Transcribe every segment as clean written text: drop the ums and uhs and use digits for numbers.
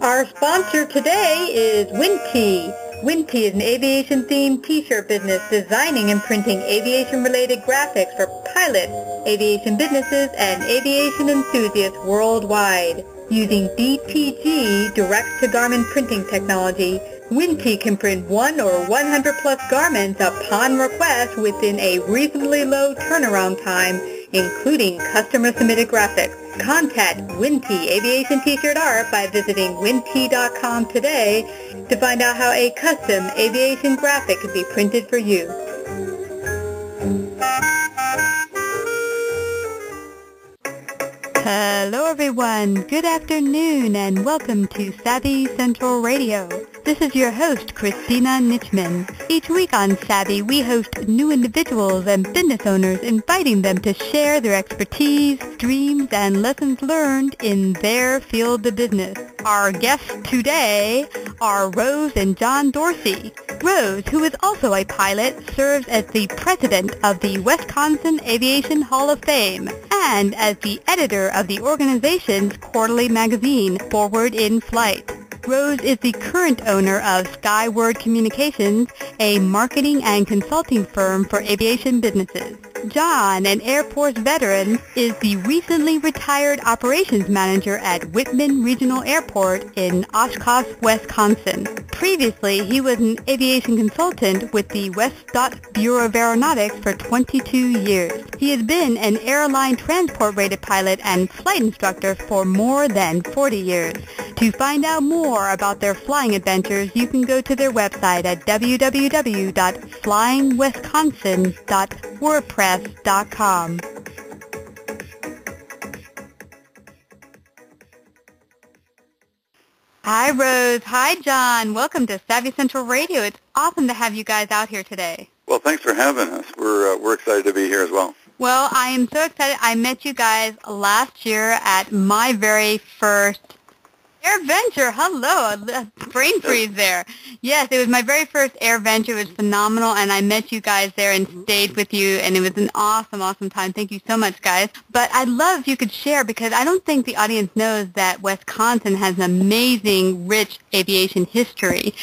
Our sponsor today is Winty. Winty is an aviation-themed t-shirt business designing and printing aviation-related graphics for pilots, aviation businesses, and aviation enthusiasts worldwide. Using DTG direct-to-garment printing technology, Winty can print 1 or 100-plus garments upon request within a reasonably low turnaround time, including customer-submitted graphics. Contact Winty Aviation T-Shirt Art by visiting winty.com today to find out how a custom aviation graphic can be printed for you. Hello everyone, good afternoon and welcome to Savvy Central Radio. This is your host, Christina Nichman. Each week on Savvy, we host new individuals and business owners, inviting them to share their expertise, dreams, and lessons learned in their field of business. Our guests today are Rose and John Dorcey. Rose, who is also a pilot, serves as the president of the Wisconsin Aviation Hall of Fame and as the editor of the organization's quarterly magazine, Forward in Flight. Rose is the current owner of Skyword Communications, a marketing and consulting firm for aviation businesses. John, an Air Force veteran, is the recently retired operations manager at Wittman Regional Airport in Oshkosh, Wisconsin. Previously, he was an aviation consultant with the West Bureau of Aeronautics for 22 years. He has been an airline transport-rated pilot and flight instructor for more than 40 years. To find out more about their flying adventures, you can go to their website at www.flyingwisconsin.wordpress.com. Hi, Rose. Hi, John. Welcome to Savvy Central Radio. It's awesome to have you guys out here today. Well, thanks for having us. We're excited to be here as well. Well, I am so excited. I met you guys last year at my very first AirVenture. Hello, brain freeze there. Yes, it was my very first AirVenture. It was phenomenal, and I met you guys there and stayed with you, and it was an awesome, awesome time. Thank you so much, guys. But I'd love if you could share, because I don't think the audience knows that Wisconsin has an amazing, rich aviation history.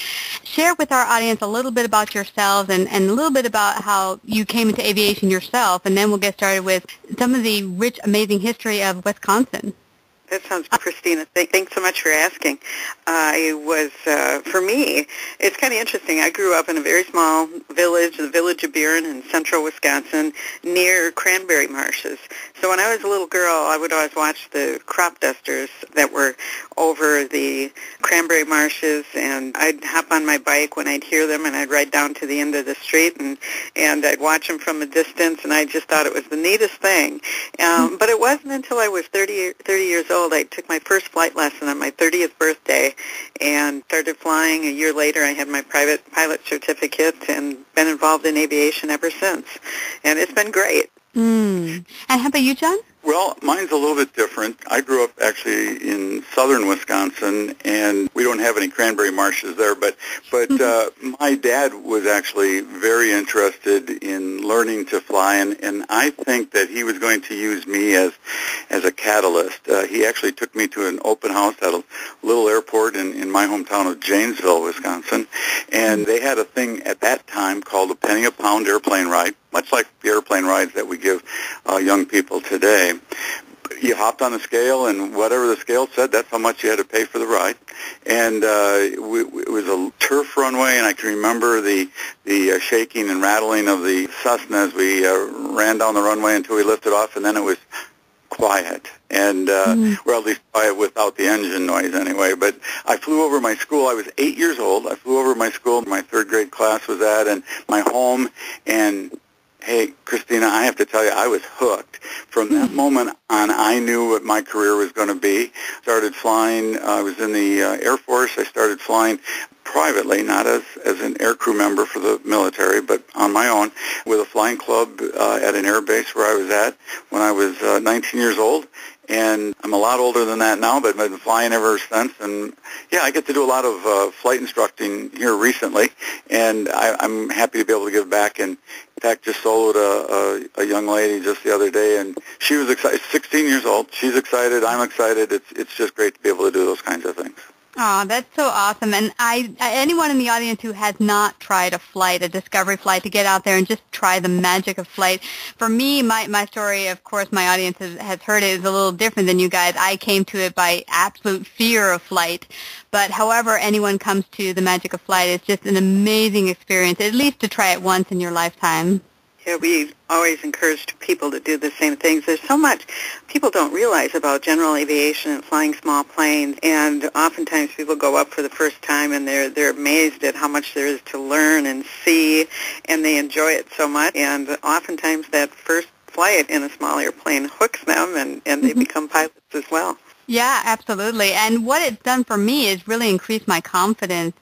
Share with our audience a little bit about yourselves and a little bit about how you came into aviation yourself, and then we'll get started with some of the rich, amazing history of Wisconsin. That sounds good, Christina. Thanks so much for asking. For me, it's kind of interesting. I grew up in a very small village, the village of Buren in central Wisconsin, near cranberry marshes. So when I was a little girl, I would always watch the crop dusters that were over the cranberry marshes, and I'd hop on my bike when I'd hear them, and I'd ride down to the end of the street, and I'd watch them from a distance, and I just thought it was the neatest thing. But it wasn't until I was 30 years old I took my first flight lesson on my 30th birthday and started flying. A year later, I had my private pilot certificate and been involved in aviation ever since. And it's been great. And how about you, John? Well, mine's a little bit different. I grew up actually in southern Wisconsin, and we don't have any cranberry marshes there, but my dad was actually very interested in learning to fly, and I think that he was going to use me as a catalyst. He actually took me to an open house at a little airport in my hometown of Janesville, Wisconsin, and they had a thing at that time called a penny a pound airplane ride, much like the airplane rides that we give young people today. You hopped on the scale, and whatever the scale said, that's how much you had to pay for the ride. And it was a turf runway, and I can remember the shaking and rattling of the Cessna as we ran down the runway until we lifted off, and then it was quiet, and well, at least quiet without the engine noise anyway. But I flew over my school. I was 8 years old. I flew over my school. My third grade class was at, and my home, and hey, Christina, I have to tell you, I was hooked. From that moment on, I knew what my career was going to be. Started flying. I was in the Air Force. I started flying privately, not as an aircrew member for the military, but on my own with a flying club at an air base where I was at when I was 19 years old. And I'm a lot older than that now, but I've been flying ever since. And, yeah, I get to do a lot of flight instructing here recently, and I'm happy to be able to give back. And, in fact, just soloed a young lady just the other day, and she was excited. 16 years old. She's excited. I'm excited. It's just great to be able to do those kinds of things. Oh, that's so awesome. And anyone in the audience who has not tried a discovery flight, to get out there and just try the magic of flight. For me, my story, of course, my audience has heard it, is a little different than you guys. I came to it by absolute fear of flight. But however anyone comes to the magic of flight, it's just an amazing experience, at least to try it once in your lifetime. Yeah, we always encourage people to do the same things. There's so much people don't realize about general aviation and flying small planes, and oftentimes people go up for the first time and they're amazed at how much there is to learn and see, and they enjoy it so much. And oftentimes that first flight in a small airplane hooks them, and they become pilots as well. Yeah, absolutely. And what it's done for me is really increase my confidence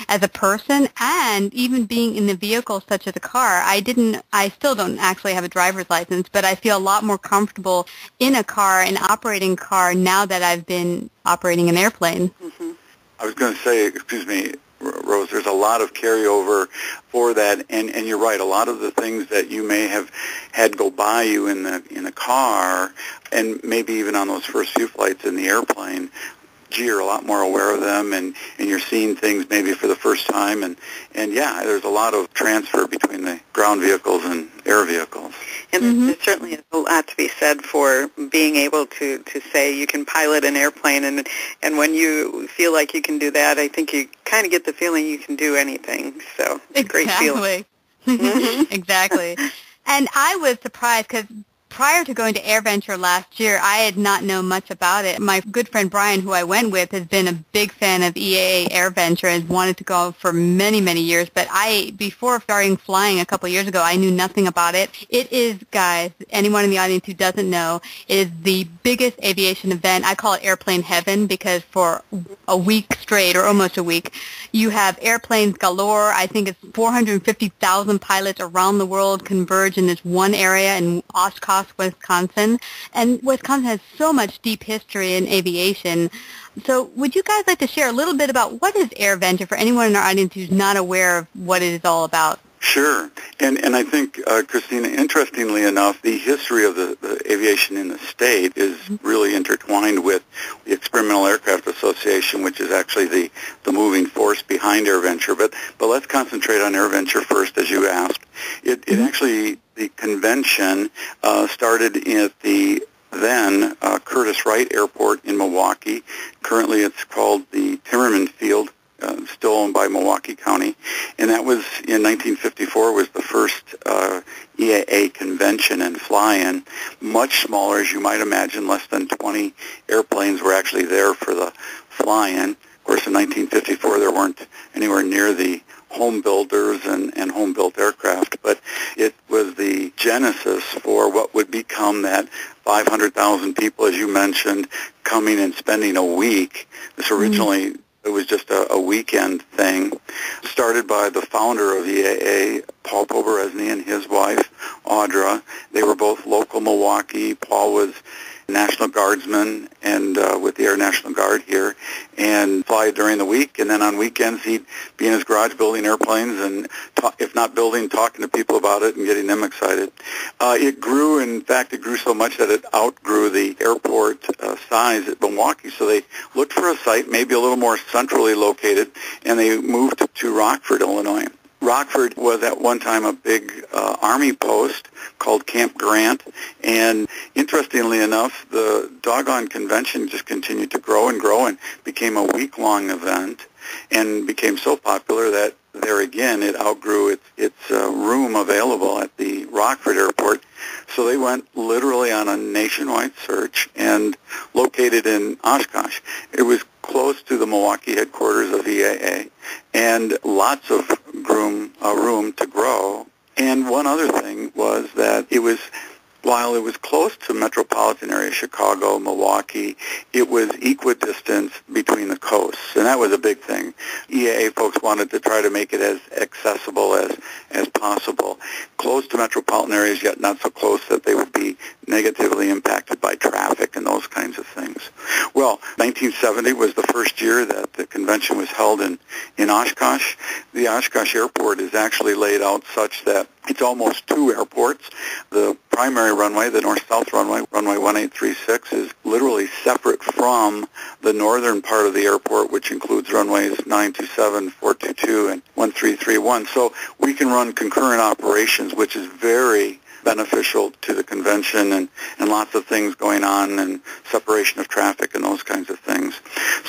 as a person, and even being in the vehicle such as a car. I still don't actually have a driver's license, but I feel a lot more comfortable in a car and operating a car now that I've been operating an airplane. Mm-hmm. I was going to say, excuse me, Rose, there's a lot of carryover for that, and you're right. A lot of the things that you may have had go by you in a car, and maybe even on those first few flights in the airplane, you're a lot more aware of them, and you're seeing things maybe for the first time, and yeah, there's a lot of transfer between the ground vehicles and air vehicles. And there certainly is a lot to be said for being able to say you can pilot an airplane, and when you feel like you can do that, I think you kind of get the feeling you can do anything. So it's a great feeling. Exactly. And I was surprised because prior to going to AirVenture last year, I had not known much about it. My good friend Brian, who I went with, has been a big fan of EAA AirVenture and wanted to go for many, many years. But before starting flying a couple of years ago, I knew nothing about it. It is, guys, anyone in the audience who doesn't know, it is the biggest aviation event. I call it airplane heaven because for a week straight, or almost a week, you have airplanes galore. I think it's 450,000 pilots around the world converge in this one area in Oshkosh, Wisconsin. And Wisconsin has so much deep history in aviation. So would you guys like to share a little bit about what is AirVenture for anyone in our audience who's not aware of what it is all about? Sure. And I think, Christina, interestingly enough, the history of the aviation in the state is really intertwined with the Experimental Aircraft Association, which is actually the moving force behind AirVenture. But let's concentrate on AirVenture first, as you asked. It actually, the convention started at the then Curtiss Wright Airport in Milwaukee. Currently it's called the Timmerman Field, still owned by Milwaukee County. And that was in 1954, was the first EAA convention and fly-in. Much smaller, as you might imagine, less than 20 airplanes were actually there for the fly-in. Of course, in 1954, there weren't anywhere near the home builders and home-built aircraft, but it was the genesis for what would become that 500,000 people, as you mentioned, coming and spending a week. This originally, it was just a weekend thing, started by the founder of EAA, Paul Poberezny, and his wife, Audra. They were both local Milwaukee. Paul was National Guardsman and with the Air National Guard here, and fly during the week, and then on weekends he'd be in his garage building airplanes, and if not building, talking to people about it and getting them excited. It grew, in fact, it grew so much that it outgrew the airport size at Milwaukee, so they looked for a site maybe a little more centrally located, and they moved to Rockford, Illinois. Rockford was at one time a big Army post called Camp Grant, and interestingly enough, the doggone convention just continued to grow and became a week-long event and became so popular that there again it outgrew its room available at the Rockford Airport. So they went literally on a nationwide search and located in Oshkosh. It was close to the Milwaukee headquarters of EAA, and lots of room to grow. And one other thing was that while it was close to metropolitan area, Chicago, Milwaukee, it was equidistant between the coasts, and that was a big thing. EAA folks wanted to try to make it as accessible as possible. Close to metropolitan areas, yet not so close that they would be negatively impacted by traffic and those kinds of things. Well, 1970 was the first year that the convention was held in Oshkosh. The Oshkosh Airport is actually laid out such that it's almost two airports. The primary runway, the north-south runway runway 1836 is literally separate from the northern part of the airport, which includes runways 927, 422, and 1331. So we can run concurrent operations, which is very beneficial to the convention, and lots of things going on, and separation of traffic and those kinds of things.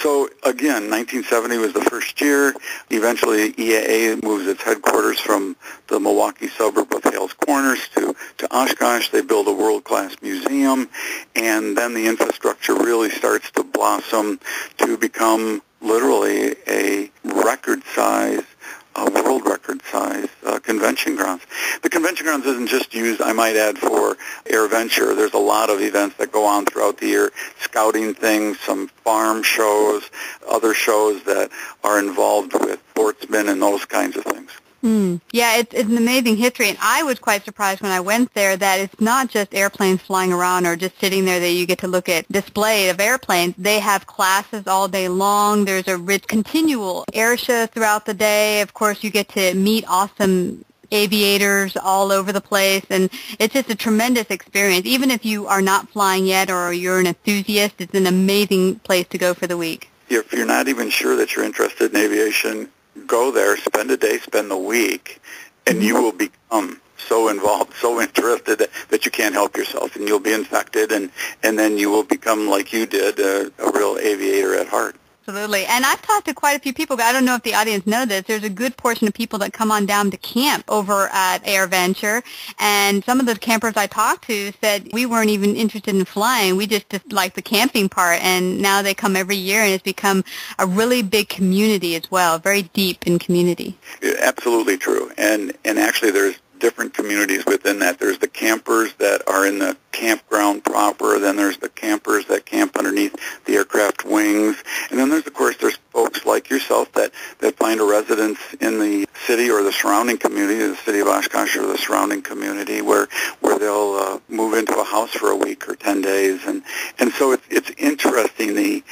So again, 1970 was the first year. Eventually EAA moves its headquarters from the Milwaukee suburb of Hales Corners to Oshkosh. They build a world-class museum, and then the infrastructure really starts to blossom to become literally a record-size, world record-size convention grounds. The convention grounds isn't just used, I might add, for AirVenture. There's a lot of events that go on throughout the year, scouting things, some farm shows, other shows that are involved with sportsmen and those kinds of things. Yeah, it's an amazing history, and I was quite surprised when I went there that it's not just airplanes flying around or just sitting there that you get to look at display of airplanes. They have classes all day long. There's a rich continual air show throughout the day. Of course, you get to meet awesome aviators all over the place, and it's just a tremendous experience. Even if you are not flying yet or you're an enthusiast, it's an amazing place to go for the week. If you're not even sure that you're interested in aviation, go there, spend a day, spend the week, and you will become so involved, so interested that you can't help yourself, and you'll be infected, and then you will become, like you did, a real aviator at heart. Absolutely. And I've talked to quite a few people, but I don't know if the audience know this. There's a good portion of people that come on down to camp over at AirVenture, and some of the campers I talked to said we weren't even interested in flying. We just liked the camping part, and now they come every year, and it's become a really big community as well, very deep in community. Absolutely true. And actually there's different communities within that. There's the campers that are in the campground proper, then there's the campers that camp underneath the aircraft wings, and then there's folks like yourself that find a residence in the city or the surrounding community, the city of Oshkosh or the surrounding community, where they'll move into a house for a week or 10 days, and so it's interesting the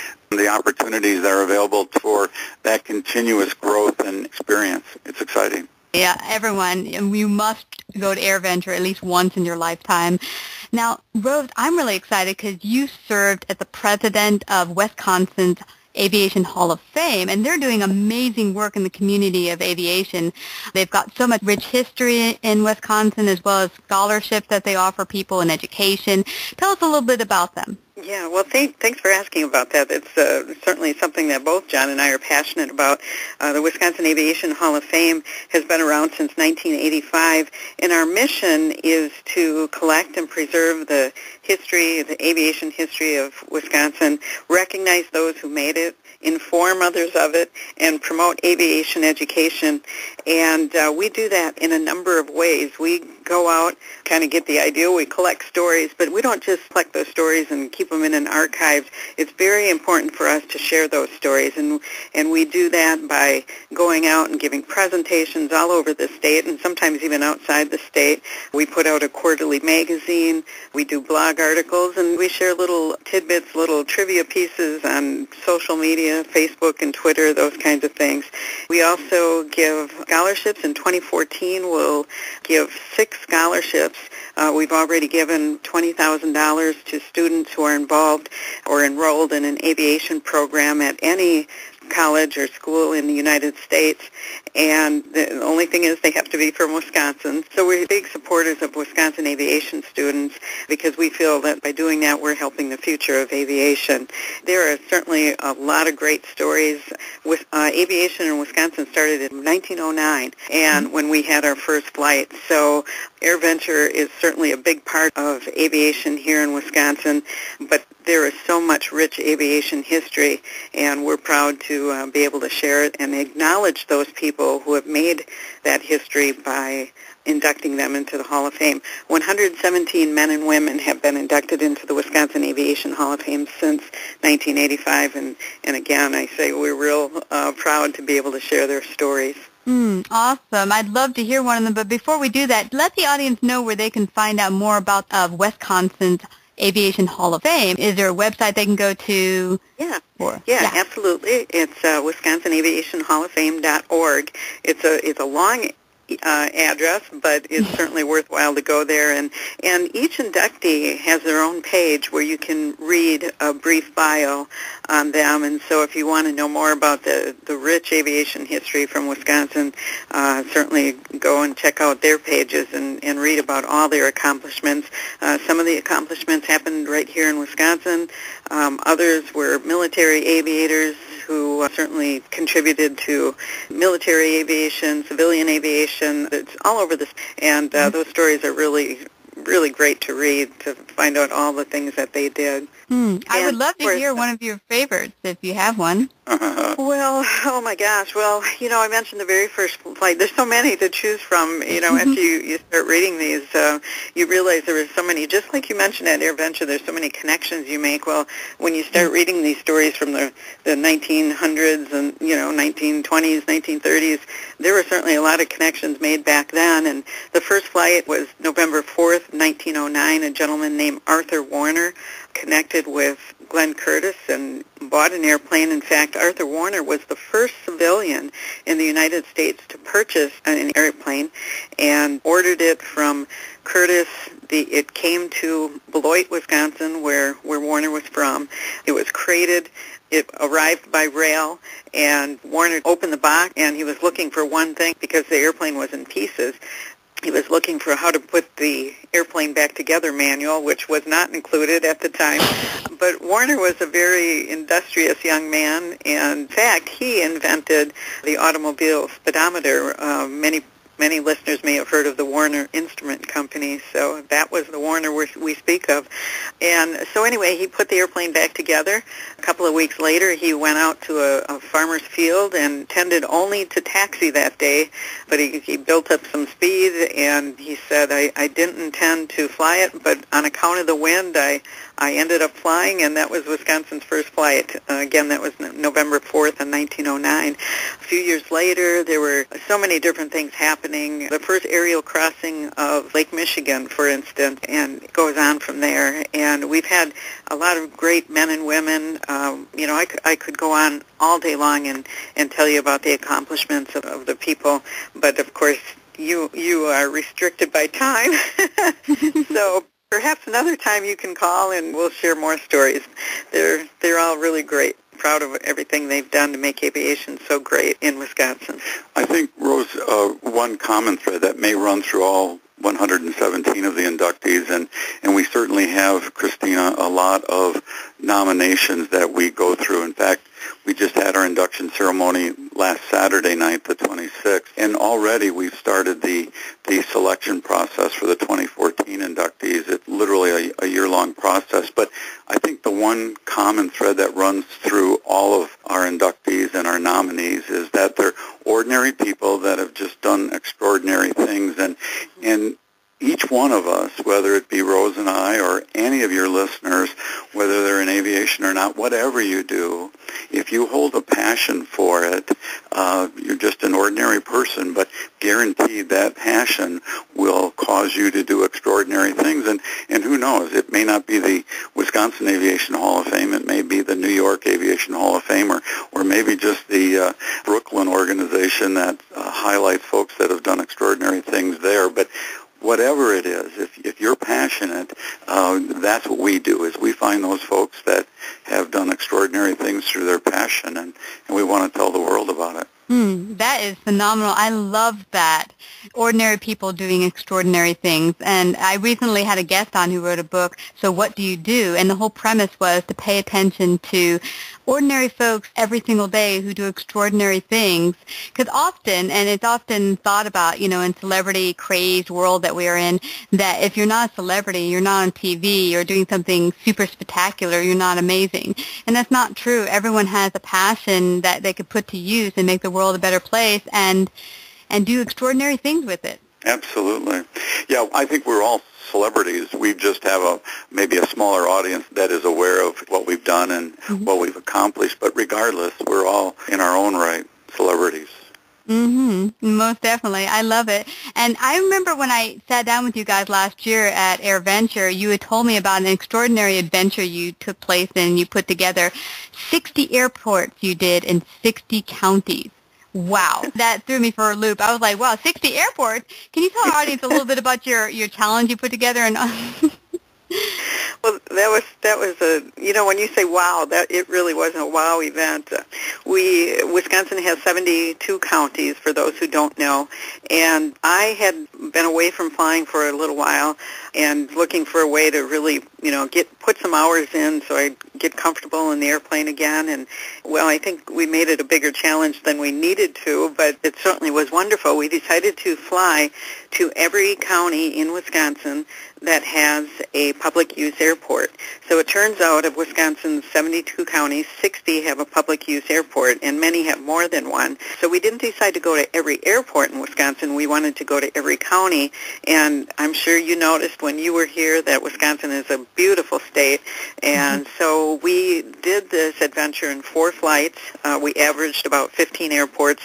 opportunities that are available for that continuous growth and experience. It's exciting. Yeah, everyone, you must go to AirVenture at least once in your lifetime. Now, Rose, I'm really excited because you served as the president of Wisconsin's Aviation Hall of Fame, and they're doing amazing work in the community of aviation. They've got so much rich history in Wisconsin, as well as scholarships that they offer people in education. Tell us a little bit about them. Yeah, well, thanks for asking about that. It's certainly something that both John and I are passionate about. The Wisconsin Aviation Hall of Fame has been around since 1985, and our mission is to collect and preserve the history, the aviation history of Wisconsin, recognize those who made it, inform others of it, and promote aviation education. And we do that in a number of ways. We go out, kind of get the idea, we collect stories, but we don't just collect those stories and keep them in an archive. It's very important for us to share those stories, and we do that by going out and giving presentations all over the state and sometimes even outside the state. We put out a quarterly magazine, we do blog articles, and we share little tidbits, little trivia pieces on social media, Facebook and Twitter, those kinds of things. We also give scholarships. In 2014, we'll give 6 scholarships. We've already given $20,000 to students who are involved or enrolled in an aviation program at any college or school in the United States, and the only thing is they have to be from Wisconsin. So we're big supporters of Wisconsin aviation students because we feel that by doing that we're helping the future of aviation. There are certainly a lot of great stories. With aviation in Wisconsin started in 1909, and when we had our first flight. So AirVenture is certainly a big part of aviation here in Wisconsin, but there is so much rich aviation history, and we're proud to be able to share it and acknowledge those people who have made that history by inducting them into the Hall of Fame. 117 men and women have been inducted into the Wisconsin Aviation Hall of Fame since 1985, and again, I say we're real proud to be able to share their stories. Awesome. I'd love to hear one of them, but before we do that, let the audience know where they can find out more about Wisconsin's Aviation Hall of Fame. Is there a website they can go to? Yeah, absolutely. It's WisconsinAviationHallOfFame.org. It's a long address, but it's certainly worthwhile to go there. And each inductee has their own page where you can read a brief bio on them. And so if you want to know more about the rich aviation history from Wisconsin, certainly go and check out their pages and read about all their accomplishments. Some of the accomplishments happened right here in Wisconsin. Others were military aviators who certainly contributed to military aviation, civilian aviation. It's all over this, and those stories are really great to read, to find out all the things that they did. I would love to hear one of your favorites, if you have one. Well, oh my gosh. Well, I mentioned the very first flight. There's so many to choose from. After you start reading these, you realize there are so many. Just like you mentioned at AirVenture, there's so many connections you make. Well, when you start reading these stories from the 1900s and 1920s, 1930s, there were certainly a lot of connections made back then. And the first flight was November 4th, 1909. A gentleman named Arthur Warner connected with Glenn Curtis and bought an airplane. In fact, Arthur Warner was the first civilian in the United States to purchase an airplane and ordered it from Curtis. It came to Beloit, Wisconsin, where Warner was from. It was crated. It arrived by rail, and Warner opened the box, and he was looking for one thing because the airplane was in pieces. He was looking for how to put the airplane back together manual, which was not included at the time. But Warner was a very industrious young man, and in fact, he invented the Automobile Pedometer. Many listeners may have heard of the Warner Instrument Company, so that was the Warner we speak of. And so anyway, he put the airplane back together. A couple of weeks later, he went out to a farmer's field and intended only to taxi that day, but he built up some speed, and he said, I didn't intend to fly it, but on account of the wind, I ended up flying, and that was Wisconsin's first flight. Again, that was November 4th in 1909. A few years later, there were so many different things happening. The first aerial crossing of Lake Michigan, for instance, and it goes on from there. And we've had a lot of great men and women. I could go on all day long and tell you about the accomplishments of the people, but of course, you are restricted by time. So perhaps another time you can call and we'll share more stories. They're all really great. Proud of everything they've done to make aviation so great in Wisconsin. I think, Rose, one common thread that may run through all 117 of the inductees, and we certainly have, Christina, a lot of nominations that we go through. In fact, we just had our induction ceremony last Saturday night, the 26th, and already we've started the selection process for the 2014 inductees. It's literally a year-long process, but I think the one common thread that runs through all of our inductees and our nominees is that they're ordinary people that have just done extraordinary things, and each one of us, whether it be Rose and I or any of your listeners, whether they're in aviation or not, whatever you do, if you hold a passion for it, you're just an ordinary person, but guaranteed that passion will cause you to do extraordinary things. And who knows, it may not be the Wisconsin Aviation Hall of Fame, it may be the New York Aviation Hall of Fame, or maybe just the Brooklyn organization that highlights folks that have done extraordinary things there. But whatever it is, if you're passionate, that's what we do, is we find those folks that have done extraordinary things through their passion, and we want to tell the world about it. That is phenomenal. I love that. Ordinary people doing extraordinary things. And I recently had a guest on who wrote a book, So What Do You Do? And the whole premise was to pay attention to ordinary folks every single day who do extraordinary things. Because often, and it's often thought about, in celebrity-crazed world that we are in, that if you're not a celebrity, you're not on TV, or doing something super spectacular, you're not amazing. And that's not true. Everyone has a passion that they could put to use and make the world a better place and do extraordinary things with it. Absolutely. Yeah, I think we're all celebrities. We just have maybe a smaller audience that is aware of what we've done and what we've accomplished. But regardless, we're all, in our own right, celebrities. Most definitely. I love it. And I remember when I sat down with you guys last year at AirVenture, you had told me about an extraordinary adventure you took place in. You put together 60 airports you did in 60 counties. Wow, that threw me for a loop. I was like, wow, 60 airports. Can you tell our audience a little bit about your challenge you put together? And Well, that was a, when you say wow, that it really wasn't a wow event. Wisconsin has 72 counties, for those who don't know, and I had been away from flying for a little while and looking for a way to really, put some hours in so I'd get comfortable in the airplane again. And, well, I think we made it a bigger challenge than we needed to, but it certainly was wonderful. We decided to fly to every county in Wisconsin that has a public use airport. So it turns out of Wisconsin's 72 counties, 60 have a public use airport, and many have more than one. So we didn't decide to go to every airport in Wisconsin. We wanted to go to every county, and I'm sure you noticed when you were here that Wisconsin is a beautiful state, and so we did this adventure in 4 flights. We averaged about 15 airports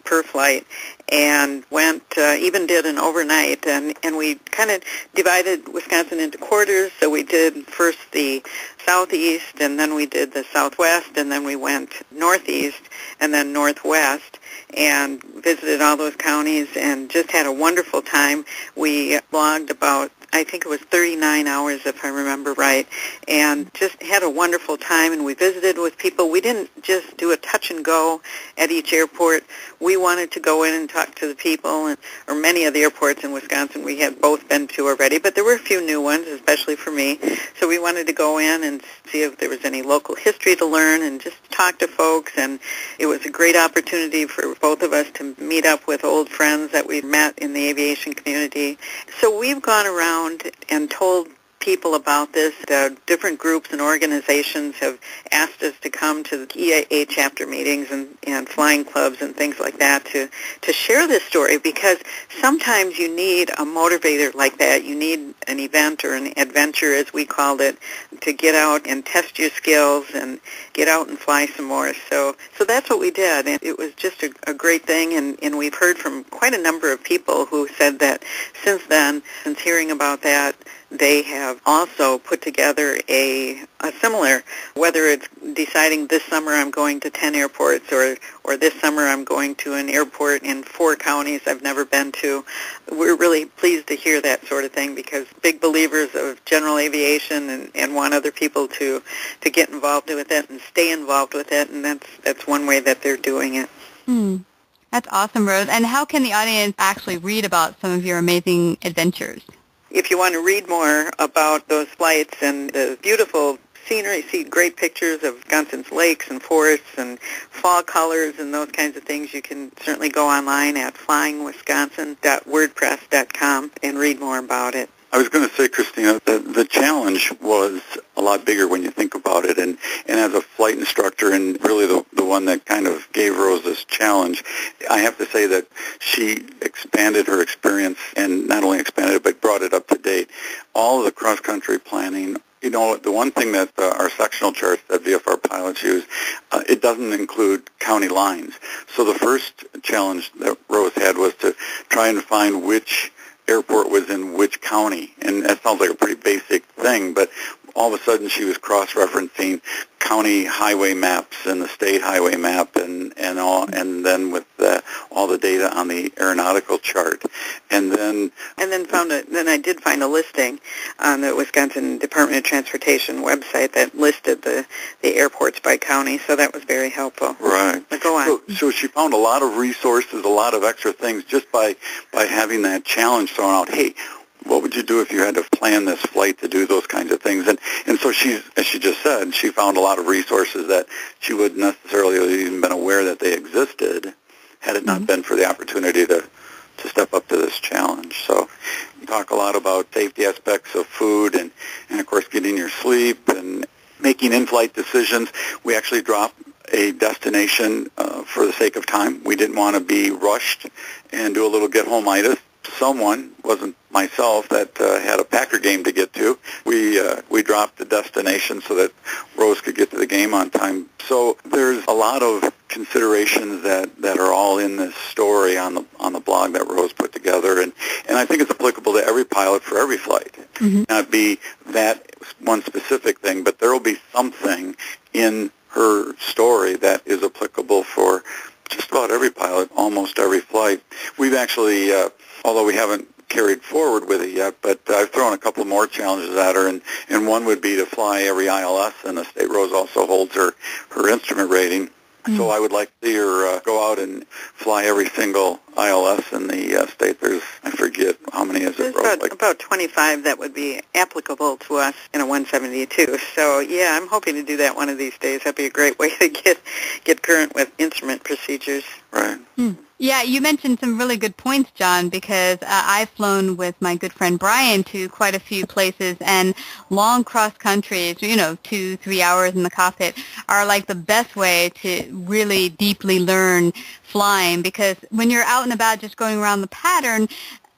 per flight, and even did an overnight, and we kind of divided Wisconsin into quarters. So we did first the southeast, and then we did the southwest, and then we went northeast, and then northwest, and visited all those counties, and just had a wonderful time. We logged about, I think it was 39 hours, if I remember right, and just had a wonderful time, and we visited with people. We didn't just do a touch and go at each airport. We wanted to go in and talk to the people, or many of the airports in Wisconsin we had both been to already, but there were a few new ones, especially for me. So we wanted to go in and see if there was any local history to learn and just talk to folks, and it was a great opportunity for both of us to meet up with old friends that we met in the aviation community. So we've gone around and told people about this. Different groups and organizations have asked us to come to the EAA chapter meetings and flying clubs and things like that to share this story, because sometimes you need a motivator like that. You need an event or an adventure, as we called it, to get out and test your skills and get out and fly some more. So that's what we did, and it was just a great thing, and we've heard from quite a number of people who said that since then, since hearing about that, they have also put together a similar, whether it's deciding this summer I'm going to 10 airports or this summer I'm going to an airport in 4 counties I've never been to. We're really pleased to hear that sort of thing, because big believers of general aviation and want other people to get involved with it and stay involved with it, and that's one way that they're doing it. That's awesome, Rose. And how can the audience actually read about some of your amazing adventures? If you want to read more about those flights and the beautiful scenery, see great pictures of Wisconsin's lakes and forests and fall colors and those kinds of things, you can certainly go online at flyingwisconsin.wordpress.com and read more about it. I was going to say, Christina, the challenge was a lot bigger when you think about it. And as a flight instructor, and really the one that kind of gave Rose this challenge, I have to say that she expanded her experience, and not only expanded it, but brought it up to date. All of the cross-country planning. The one thing that our sectional charts that VFR pilots use, it doesn't include county lines. So the first challenge that Rose had was to try and find which airport was in which county, and that sounds like a pretty basic thing, but all of a sudden she was cross-referencing county highway maps and the state highway map and then with all the data on the aeronautical chart, and then I did find a listing on the Wisconsin Department of Transportation website that listed the airports by county, so that was very helpful. Right. But go on. So she found a lot of resources, a lot of extra things just by having that challenge thrown out. Hey, what would you do if you had to plan this flight to do those kinds of things? And so she, as she just said, she found a lot of resources that she wouldn't necessarily have even been aware that they existed had it not been for the opportunity to step up to this challenge. So we talk a lot about safety aspects of food and of course getting your sleep and making in-flight decisions. We actually dropped a destination for the sake of time. We didn't want to be rushed and do a little get-home-itis. Someone, wasn't myself, that had a Packer game to get to. We dropped the destination so that Rose could get to the game on time. So there's a lot of considerations that are all in this story on the blog that Rose put together, and I think it's applicable to every pilot for every flight. Not be that one specific thing, but there will be something in her story that is applicable for just about every pilot almost every flight. We've actually, although we haven't carried forward with it yet, but I've thrown a couple more challenges at her, and one would be to fly every ILS in the state. Rose also holds her instrument rating. So I would like to see her go out and fly every single ILS in the state. There's, I forget, how many is it, Rose? About 25 that would be applicable to us in a 172. So, yeah, I'm hoping to do that one of these days. That'd be a great way to get current with instrument procedures. Right. Yeah, you mentioned some really good points, John, because I've flown with my good friend Brian to quite a few places, and long cross countries, 2-3 hours in the cockpit, are like the best way to really deeply learn flying, because when you're out and about just going around the pattern,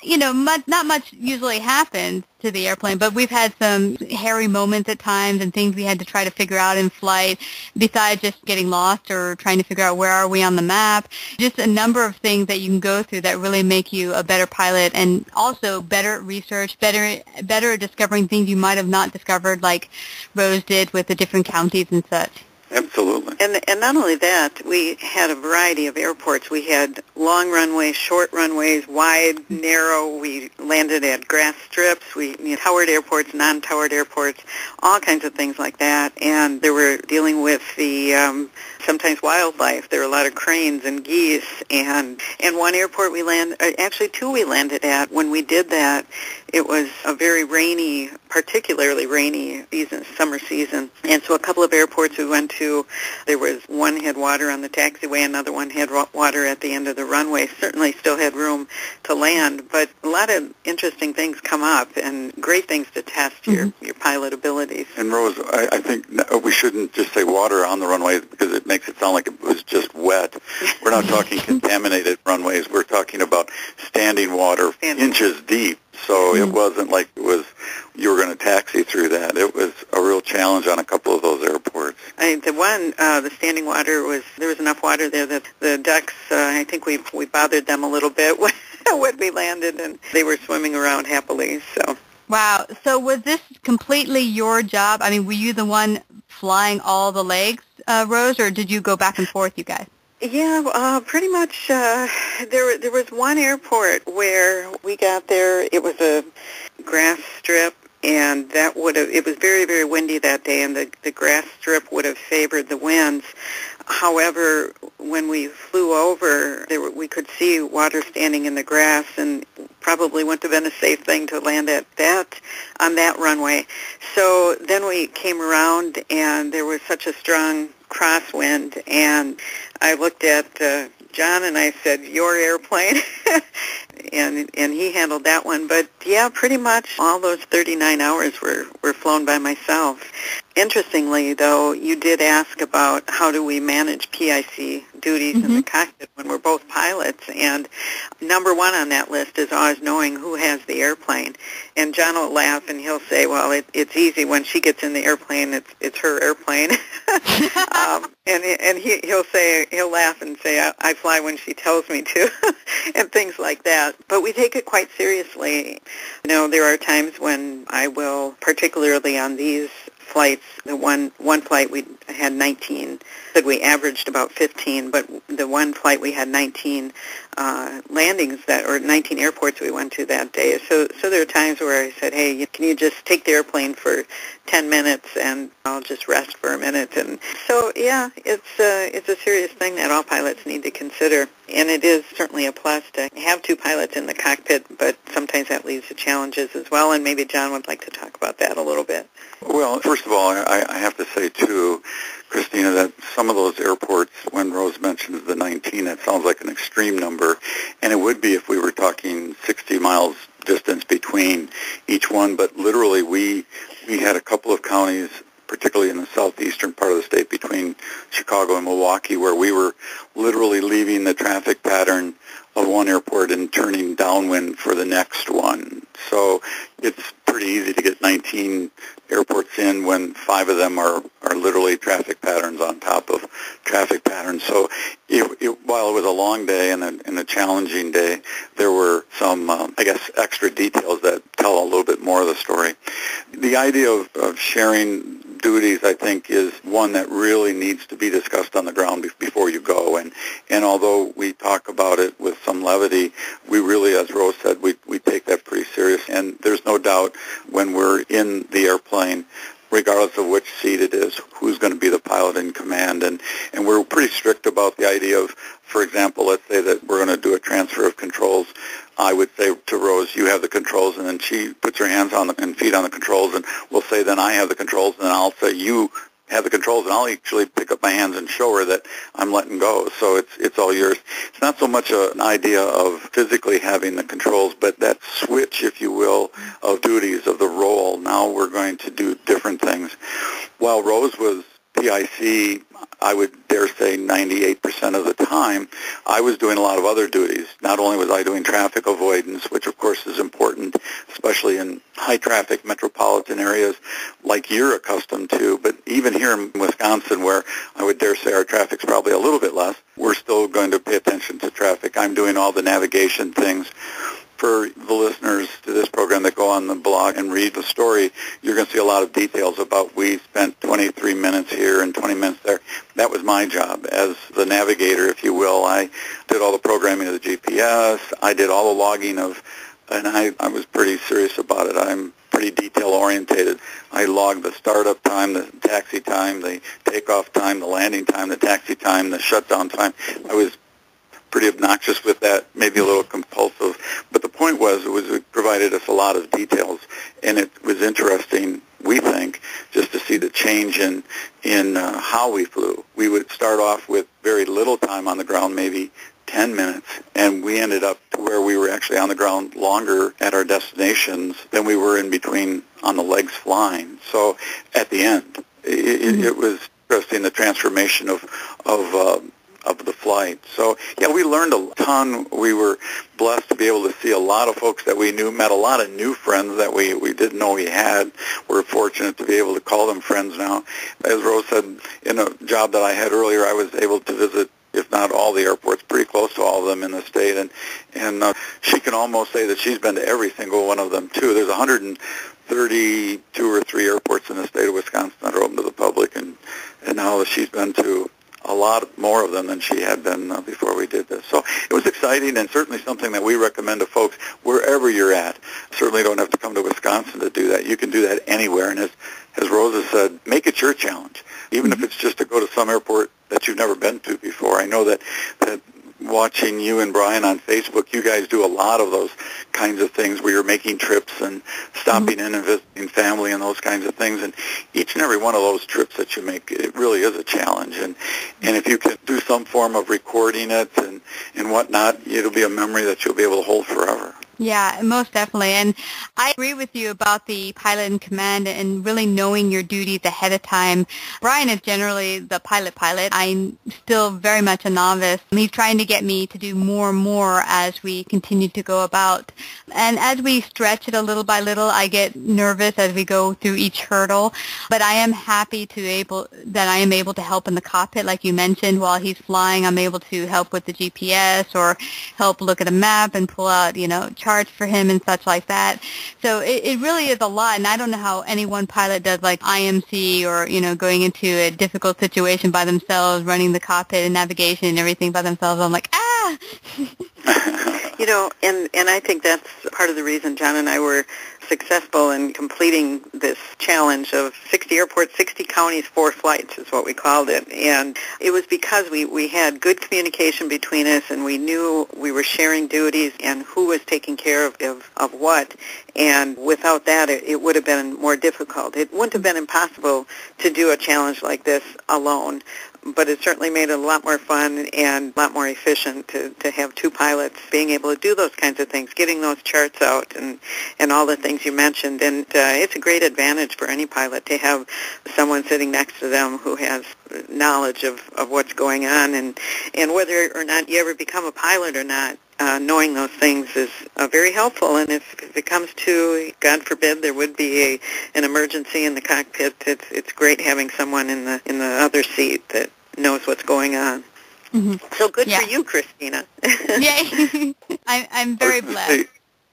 not much usually happens to the airplane, but we've had some hairy moments at times and things we had to try to figure out in flight, besides just getting lost or trying to figure out where are we on the map. Just a number of things that you can go through that really make you a better pilot, and also better at research, better at discovering things you might have not discovered, like Rose did with the different counties and such. Absolutely. And not only that, we had a variety of airports. We had long runways, short runways, wide, narrow. We landed at grass strips. We had towered airports, non-towered airports, all kinds of things like that. And they were dealing with the sometimes wildlife. There were a lot of cranes and geese. And one airport we landed, actually two we landed at. When we did that, it was a very rainy, particularly rainy season, summer season. And so a couple of airports we went to, there was one had water on the taxiway, another one had water at the end of the runway. Certainly still had room to land, but a lot of interesting things come up and great things to test your pilot abilities. And Rose, I think we shouldn't just say water on the runway, because it makes it sound like it was just wet. We're not talking contaminated runways. We're talking about standing water inches deep. So it wasn't like it was you were going to taxi through that. It was a real challenge on a couple of those airports. The standing water there was enough water there that the ducks, I think we bothered them a little bit when we landed, and they were swimming around happily. So. Wow. So was this completely your job? I mean, were you the one flying all the legs, Rose, or did you go back and forth, you guys? Yeah, pretty much. There was one airport where we got there. It was a grass strip, and it was very, very windy that day, and the grass strip would have favored the winds. However, when we flew over, we could see water standing in the grass, and probably wouldn't have been a safe thing to land on that runway. So then we came around, and there was such a strong crosswind, and I looked at John and I said, "Your airplane," and he handled that one. But yeah, pretty much all those 39 hours were flown by myself. Interestingly, though, you did ask about how do we manage PIC duties in the cockpit when we're both pilots, and number one on that list is always knowing who has the airplane. And John will laugh and he'll say, "Well, it's easy. When she gets in the airplane, it's her airplane." And he'll laugh and say, "I fly when she tells me to," and things like that. But we take it quite seriously. There are times when I will, particularly on these flights, the one flight we had 19, said we averaged about 15, but the one flight we had 19 landings, or 19 airports we went to that day. So there are times where I said, "Hey, can you just take the airplane for 10 minutes and I'll just rest for a minute?" And so, yeah, it's a serious thing that all pilots need to consider. And it is certainly a plus to have two pilots in the cockpit, but sometimes that leads to challenges as well, and maybe John would like to talk about that a little bit. Well, first of all, I have to say, too, Christina, that some of those airports, when Rose mentions the 19, it sounds like an extreme number, and it would be if we were talking 60 miles distance between each one, but literally we had a couple of counties, particularly in the southeastern part of the state between Chicago and Milwaukee, where we were literally leaving the traffic pattern of one airport and turning downwind for the next one. So it's pretty easy to get 19 airports in when 5 of them are literally traffic patterns on top of traffic patterns. So while it was a long day and a challenging day, there were some, extra details that tell a little bit more of the story. The idea of sharing duties, I think, is one that really needs to be discussed on the ground before you go. And And although we talk about it with some levity, we really, as Rose said, we take that pretty serious. And there's no doubt when we're in the airplane, regardless of which seat it is, who's going to be the pilot in command. And we're pretty strict about the idea of, for example, let's say that we're going to do a transfer of controls. I would say to Rose, you have the controls, and then she puts her hands on and feet on the controls, and we'll say then I have the controls, and then I'll say you have the controls, and I'll actually pick up my hands and show her that I'm letting go. So it's all yours. It's not so much an idea of physically having the controls, but that switch, if you will, of duties, of the role. Now we're going to do different things. While Rose was PIC, I would dare say 98% of the time, I was doing a lot of other duties. Not only was I doing traffic avoidance, which of course is important, especially in high-traffic metropolitan areas like you're accustomed to, but even here in Wisconsin, where I would dare say our traffic's probably a little bit less, we're still going to pay attention to traffic. I'm doing all the navigation things. For the listeners to this program that go on the blog and read the story, you're going to see a lot of details about we spent 23 minutes here and 20 minutes there. That was my job as the navigator, if you will. I did all the programming of the GPS. I did all the logging of, and I was pretty serious about it. I'm pretty detail-orientated. I logged the startup time, the taxi time, the takeoff time, the landing time, the taxi time, the shutdown time. I was pretty obnoxious with that, maybe a little compulsive. But the point was it provided us a lot of details, and it was interesting, we think, just to see the change in how we flew. We would start off with very little time on the ground, maybe 10 minutes, and we ended up to where we were actually on the ground longer at our destinations than we were in between on the legs flying. So at the end, it was interesting, the transformation of the flight. So, yeah, we learned a ton. We were blessed to be able to see a lot of folks that we knew, met a lot of new friends that we didn't know we had. We're fortunate to be able to call them friends now. As Rose said, in a job that I had earlier, I was able to visit, if not all the airports, pretty close to all of them in the state. And she can almost say that she's been to every single one of them, too. There's 132 or 3 airports in the state of Wisconsin that are open to the public, and now she's been to a lot more of them than she had been before we did this. So it was exciting, and certainly something that we recommend to folks wherever you're at. Certainly don't have to come to Wisconsin to do that. You can do that anywhere. And as Rosa said, make it your challenge, even if it's just to go to some airport that you've never been to before. I know that watching you and Brian on Facebook, you guys do a lot of those kinds of things where you're making trips and stopping in and visiting family and those kinds of things. And each and every one of those trips that you make, it really is a challenge. And if you can do some form of recording it and whatnot, it'll be a memory that you'll be able to hold forever. Yeah, most definitely. And I agree with you about the pilot in command and really knowing your duties ahead of time. Brian is generally the pilot. I'm still very much a novice. He's trying to get me to do more and more as we continue to go about. And as we stretch it a little by little, I get nervous as we go through each hurdle. But I am happy that I am able to help in the cockpit, like you mentioned. While he's flying, I'm able to help with the GPS or help look at a map and pull out, charts for him and such like that. So it really is a lot, and I don't know how any one pilot does like IMC or, going into a difficult situation by themselves, running the cockpit and navigation and everything by themselves. I'm like, ah! And I think that's part of the reason John and I were successful in completing this challenge of 60 airports, 60 counties, 4 flights is what we called it. And it was because we had good communication between us, and we knew we were sharing duties and who was taking care of what. And without that, it would have been more difficult. It wouldn't have been impossible to do a challenge like this alone, but it certainly made it a lot more fun and a lot more efficient to have 2 pilots being able to do those kinds of things, getting those charts out and all the things you mentioned. And it's a great advantage for any pilot to have someone sitting next to them who has knowledge of what's going on. And whether or not you ever become a pilot or not, knowing those things is very helpful. And if it comes to, God forbid, there would be an emergency in the cockpit, it's great having someone in the other seat that knows what's going on. Mm-hmm. So good for you, Christina. Yay! I'm very blessed.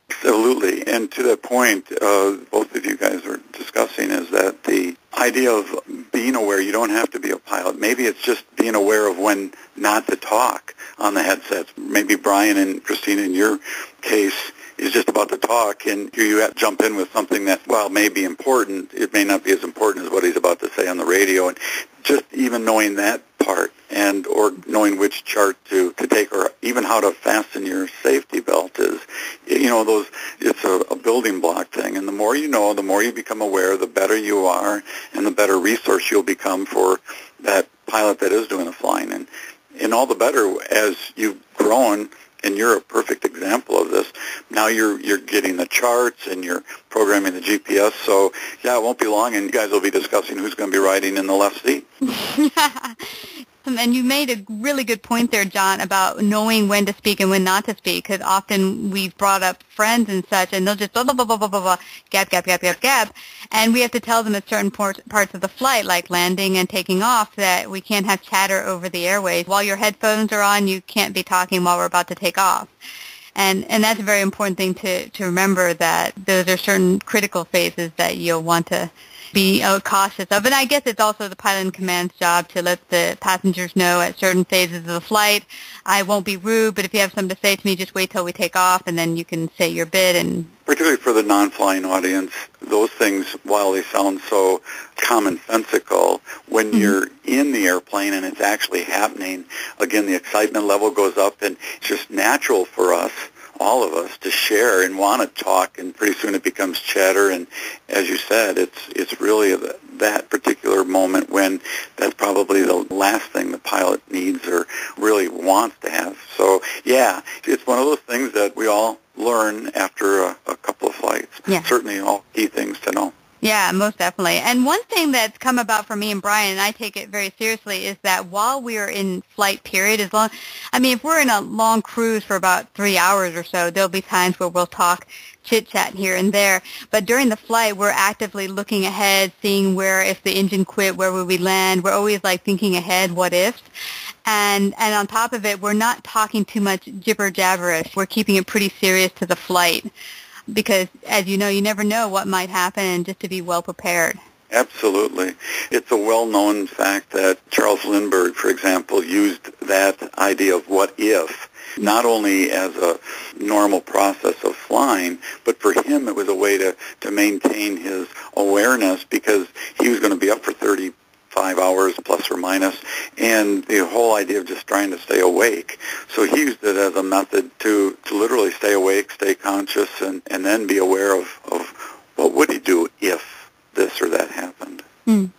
Absolutely. And to that point, both of you guys were discussing is that the idea of being aware, you don't have to be a pilot. Maybe it's just being aware of when not to talk. on the headsets. Maybe Brian and Christina, in your case, is just about to talk, and you have to jump in with something that, while may be important, it may not be as important as what he's about to say on the radio. And just even knowing that part, and or knowing which chart to take, or even how to fasten your safety belt is, it's a building block thing. And the more you know, the more you become aware, the better you are, and the better resource you'll become for that pilot that is doing the flying. And all the better as you've grown. And you're a perfect example of this. Now you're getting the charts and you're programming the GPS. So, yeah, it won't be long, and you guys will be discussing who's going to be riding in the left seat. And you made a really good point there, John, about knowing when to speak and when not to speak, because often we've brought up friends and such, and they'll just blah, blah, blah, blah, blah, blah, blah, gab, gab, gab, gab, gab. And we have to tell them at certain parts of the flight, like landing and taking off, that we can't have chatter over the airways. While your headphones are on, you can't be talking while we're about to take off. And that's a very important thing to remember, that those are certain critical phases that you'll want to be cautious of. And I guess it's also the pilot in command's job to let the passengers know at certain phases of the flight, I won't be rude, but if you have something to say to me, just wait till we take off, and then you can say your bit. And particularly for the non-flying audience, those things, while they sound so commonsensical, when you're in the airplane and it's actually happening, again, the excitement level goes up, and it's just natural for us, all of us, to share and want to talk, and pretty soon it becomes chatter. And as you said, it's really that particular moment when that's probably the last thing the pilot needs or really wants to have. So, yeah, it's one of those things that we all learn after a couple of flights. Yeah. Certainly all key things to know. Yeah, most definitely. And one thing that's come about for me and Brian, and I take it very seriously, is that while we are in flight period, if we're in a long cruise for about 3 hours or so, there'll be times where we'll talk chit-chat here and there. But during the flight, we're actively looking ahead, seeing where, if the engine quit, where would we land. We're always thinking ahead, what ifs. And on top of it, we're not talking too much jibber-jabberish. We're keeping it pretty serious to the flight, because, as you know, you never know what might happen, and just to be well prepared. Absolutely. It's a well-known fact that Charles Lindbergh, for example, used that idea of what if, not only as a normal process of flying, but for him it was a way to maintain his awareness, because he was going to be up for 35 hours plus or minus, and the whole idea of just trying to stay awake. So he used it as a method to literally stay awake, stay conscious, and then be aware of what would he do if this or that happened.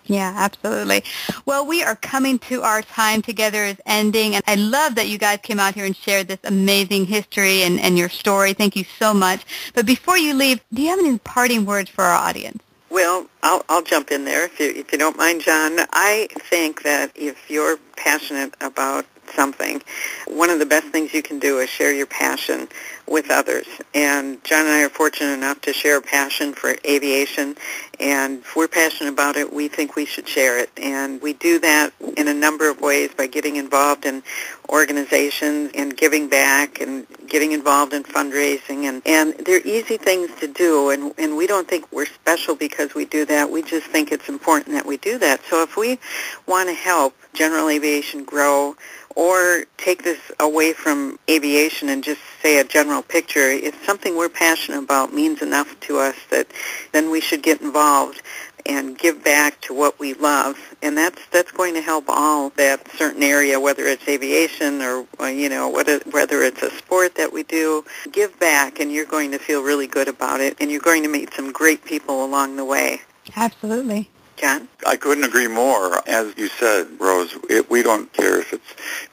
Yeah, absolutely. Well, we are coming to our time together is ending, and I love that you guys came out here and shared this amazing history and your story. Thank you so much. But before you leave, do you have any parting words for our audience? Well, I'll jump in there if you don't mind, John. I think that if you're passionate about something, one of the best things you can do is share your passion with others. And John and I are fortunate enough to share a passion for aviation, and if we're passionate about it, we think we should share it. And we do that in a number of ways, by getting involved in organizations and giving back and getting involved in fundraising. And they're easy things to do, and we don't think we're special because we do that. We just think it's important that we do that. So if we want to help general aviation grow, or take this away from aviation and just say a general picture, if something we're passionate about means enough to us, that then we should get involved and give back to what we love. And that's going to help all that certain area, whether it's aviation or whether it's a sport that we do. Give back, and you're going to feel really good about it, and you're going to meet some great people along the way. Absolutely. John? I couldn't agree more. As you said, Rose, we don't care if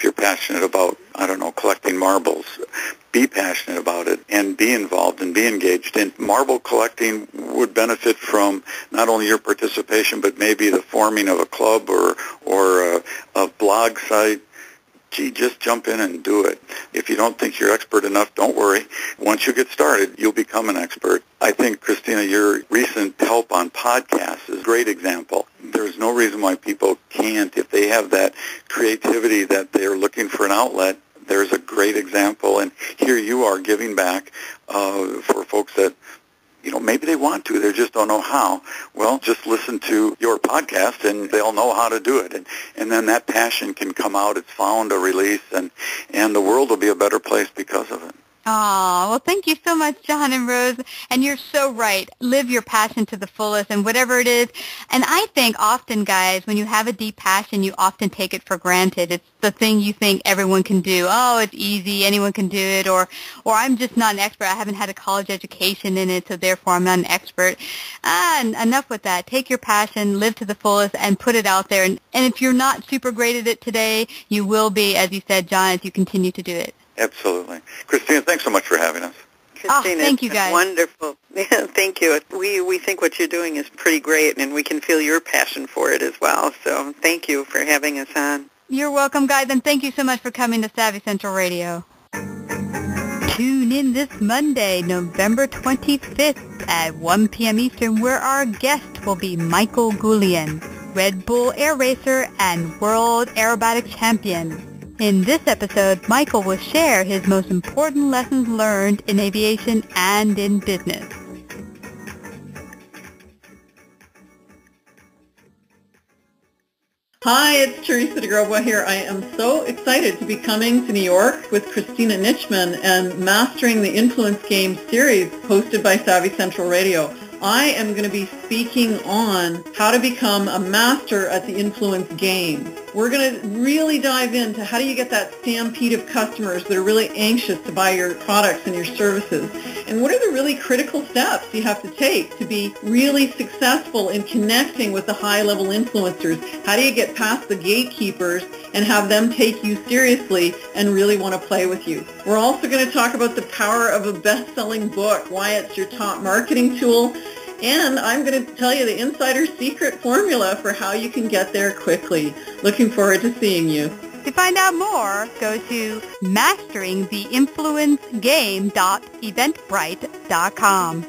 you're passionate about, collecting marbles. Be passionate about it and be involved and be engaged. And marble collecting would benefit from not only your participation, but maybe the forming of a club or a blog site. Gee, just jump in and do it. If you don't think you're expert enough, don't worry. Once you get started, you'll become an expert. I think, Christina, your recent help on podcasts is a great example. There's no reason why people can't. If they have that creativity that they're looking for an outlet, there's a great example. And here you are giving back for folks that maybe they want to, they just don't know how. Well, just listen to your podcast and they'll know how to do it. And then that passion can come out. It's found a release, and the world will be a better place because of it. Oh, well, thank you so much, John and Rose. And you're so right. Live your passion to the fullest, and whatever it is. And I think often, guys, when you have a deep passion, you often take it for granted. It's the thing you think everyone can do. Oh, it's easy. Anyone can do it. Or I'm just not an expert. I haven't had a college education in it, so therefore I'm not an expert. Enough with that. Take your passion, live to the fullest, and put it out there. And if you're not super great at it today, you will be, as you said, John, as you continue to do it. Absolutely. Christina, thanks so much for having us. Christina, thank you, guys. Wonderful. Thank you. We think what you're doing is pretty great, and we can feel your passion for it as well. So thank you for having us on. You're welcome, guys, and thank you so much for coming to Savvy Central Radio. Tune in this Monday, November 25th at 1 p.m. Eastern, where our guest will be Michael Goulian, Red Bull Air Racer and World Aerobatic Champion. In this episode, Michael will share his most important lessons learned in aviation and in business. Hi, it's Teresa DeGrobo here. I am so excited to be coming to New York with Christina Nitschmann and Mastering the Influence Game series hosted by Savvy Central Radio. I am going to be speaking on how to become a master at the influence game. We're going to really dive into how do you get that stampede of customers that are really anxious to buy your products and your services, and what are the really critical steps you have to take to be really successful in connecting with the high-level influencers. How do you get past the gatekeepers and have them take you seriously and really want to play with you? We're also going to talk about the power of a best-selling book, why it's your top marketing tool, and I'm going to tell you the insider secret formula for how you can get there quickly. Looking forward to seeing you. To find out more, go to masteringtheinfluencegame.eventbrite.com.